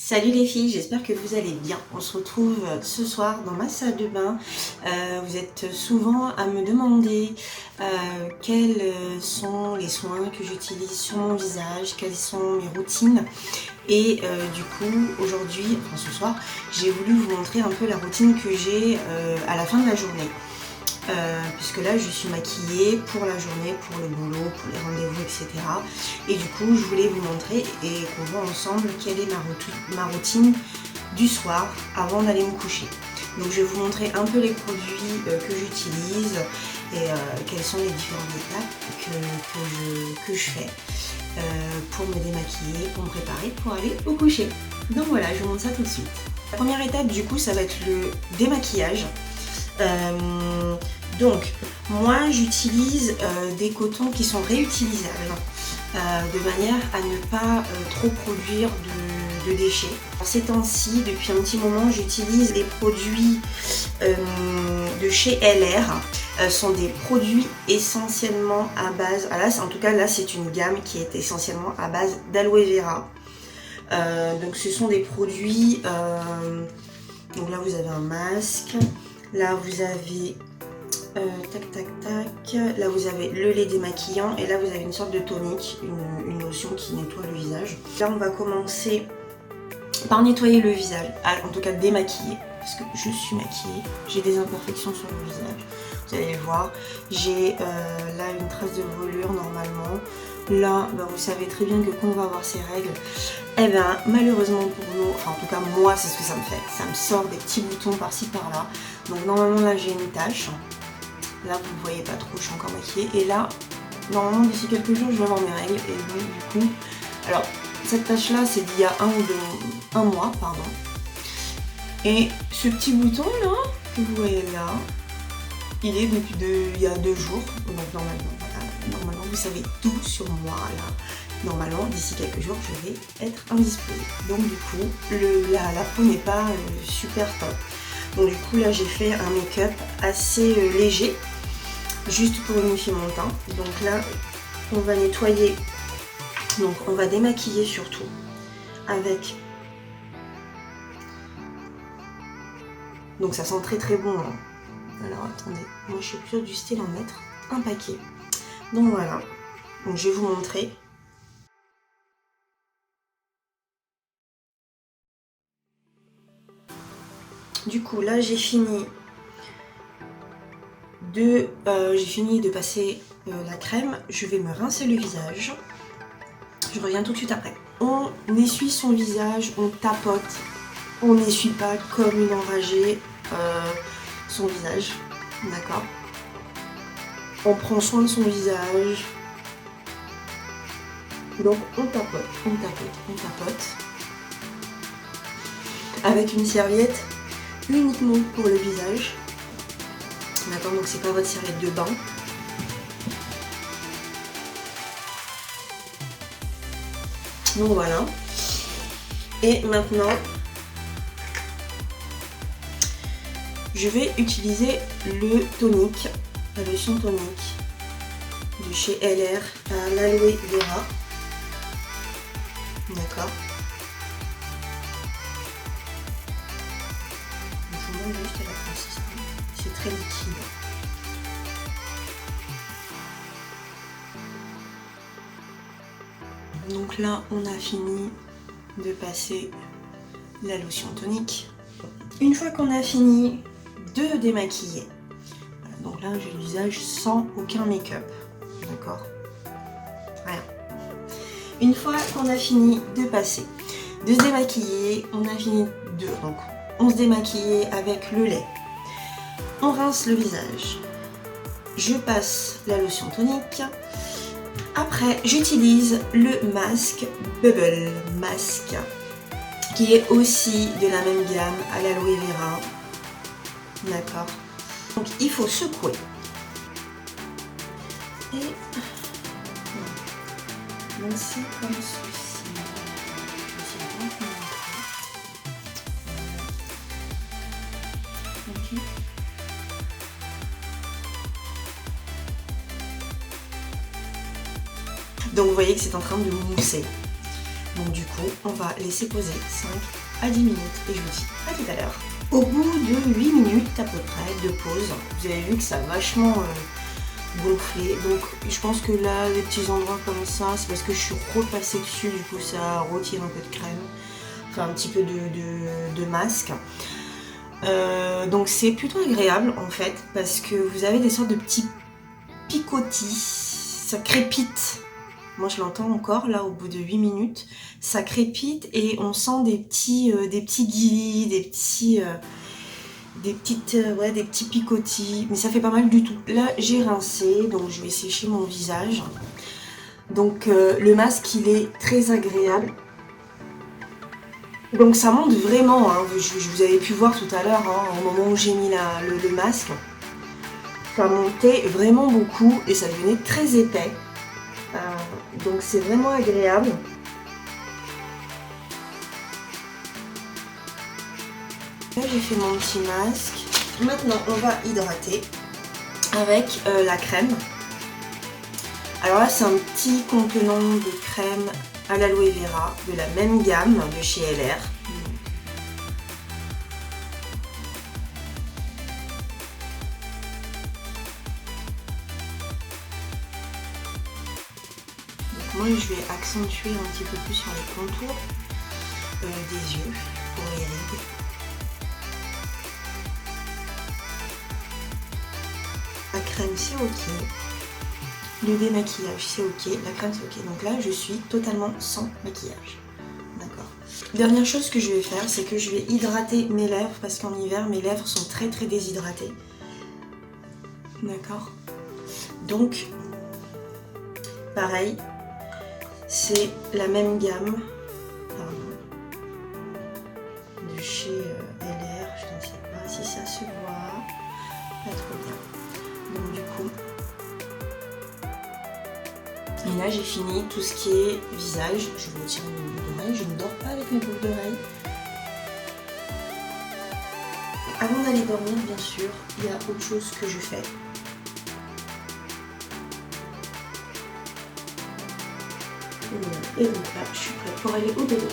Salut les filles, j'espère que vous allez bien. On se retrouve ce soir dans ma salle de bain. Vous êtes souvent à me demander quels sont les soins que j'utilise sur mon visage, quelles sont mes routines. Et du coup, aujourd'hui, enfin ce soir, j'ai voulu vous montrer un peu la routine que j'ai à la fin de la journée. Puisque là je suis maquillée pour la journée, pour le boulot, pour les rendez-vous, etc. Et du coup je voulais vous montrer et qu'on voit ensemble quelle est ma routine du soir avant d'aller me coucher. Donc je vais vous montrer un peu les produits que j'utilise et quelles sont les différentes étapes que je fais pour me démaquiller, pour me préparer pour aller au coucher. Donc voilà, je vous montre ça tout de suite. La première étape du coup ça va être le démaquillage. Donc moi j'utilise des cotons qui sont réutilisables de manière à ne pas trop produire de déchets. Ces temps-ci, depuis un petit moment, j'utilise des produits de chez LR. Sont des produits essentiellement à base, en tout cas là c'est une gamme qui est essentiellement à base d'aloe vera. Donc ce sont des produits, donc là vous avez un masque, là vous avez là vous avez le lait démaquillant et là vous avez une sorte de tonique, une lotion qui nettoie le visage. Là on va commencer par nettoyer le visage, en tout cas démaquiller, parce que je suis maquillée, j'ai des imperfections sur le visage, vous allez le voir, j'ai là une trace de voilure normalement. Là, vous savez très bien que quand on va avoir ces règles, eh ben, malheureusement pour nous, enfin en tout cas moi c'est ce que ça me fait, ça me sort des petits boutons par-ci par-là. Donc normalement là j'ai une tache, là vous ne voyez pas trop, je suis encore maquillée, et là, normalement d'ici quelques jours je vais avoir mes règles, et donc du coup, alors cette tache là c'est d'il y a un mois, pardon. Et ce petit bouton là, que vous voyez là, il est depuis il y a 2 jours, donc normalement, voilà, normalement vous savez tout sur moi là. Normalement, d'ici quelques jours, je vais être indisposée. Donc du coup, la peau n'est pas super top. Donc du coup, là, j'ai fait un make-up assez léger, juste pour unifier mon teint. Donc là, on va nettoyer, donc on va démaquiller surtout avec... Donc ça sent très très bon. Hein. Alors attendez, moi je suis plutôt du style en mettre un paquet. Donc voilà, donc je vais vous montrer. Du coup là j'ai fini de passer la crème. Je vais me rincer le visage. Je reviens tout de suite après. On essuie son visage, on tapote. On n'essuie pas comme une enragée son visage. D'accord. On prend soin de son visage. Donc on tapote, on tapote, on tapote. Avec une serviette uniquement pour le visage. D'accord, donc c'est pas votre serviette de bain. Donc voilà. Et maintenant, je vais utiliser le tonique, la lotion tonique de chez LR à l'aloe vera. D'accord. Je vous montre juste la consistance. C'est très liquide. Donc là, on a fini de passer la lotion tonique. Une fois qu'on a fini de démaquiller, voilà, donc là j'ai le visage sans aucun make-up, d'accord, rien. Une fois qu'on a fini de passer, de se démaquiller, on a fini donc on se démaquille avec le lait, on rince le visage, je passe la lotion tonique, après j'utilise le masque Bubble Mask, qui est aussi de la même gamme à l'aloe vera. D'accord. Donc il faut secouer. Et donc c'est comme ceci. Okay. Donc vous voyez que c'est en train de mousser. Donc du coup, on va laisser poser 5 à 10 minutes et je vous dis à tout à l'heure. Au bout de 8 minutes à peu près de pause, vous avez vu que ça a vachement gonflé. Donc je pense que là, les petits endroits comme ça, c'est parce que je suis repassée dessus, du coup ça retire un peu de crème, enfin un petit peu de masque. Donc c'est plutôt agréable en fait, parce que vous avez des sortes de petits picotis, ça crépite. Moi je l'entends encore là au bout de 8 minutes, ça crépite et on sent des petits guilis, des petits picotis, mais ça fait pas mal du tout. Là j'ai rincé, donc je vais sécher mon visage. Donc le masque il est très agréable. Donc ça monte vraiment, hein. Vous avez pu voir tout à l'heure, hein, au moment où j'ai mis le masque. Ça montait vraiment beaucoup et ça devenait très épais. Donc c'est vraiment agréable. Là j'ai fait mon petit masque. Maintenant on va hydrater avec la crème. Alors là c'est un petit contenant de crème à l'aloe vera de la même gamme de chez LR. Moi je vais accentuer un petit peu plus sur les contours des yeux pour les rides. La crème c'est ok, le démaquillage c'est ok, la crème c'est ok. Donc là je suis totalement sans maquillage. D'accord. Dernière chose que je vais faire, c'est que je vais hydrater mes lèvres parce qu'en hiver mes lèvres sont très déshydratées. D'accord. Donc pareil. C'est la même gamme de chez LR, je ne sais pas si ça se voit, pas trop bien. Donc du coup, et là j'ai fini tout ce qui est visage. Je vais retirer mes boucles d'oreilles, je ne dors pas avec mes boucles d'oreilles. Avant d'aller dormir, bien sûr, il y a autre chose que je fais. Et donc là, je suis prête pour aller au dodo.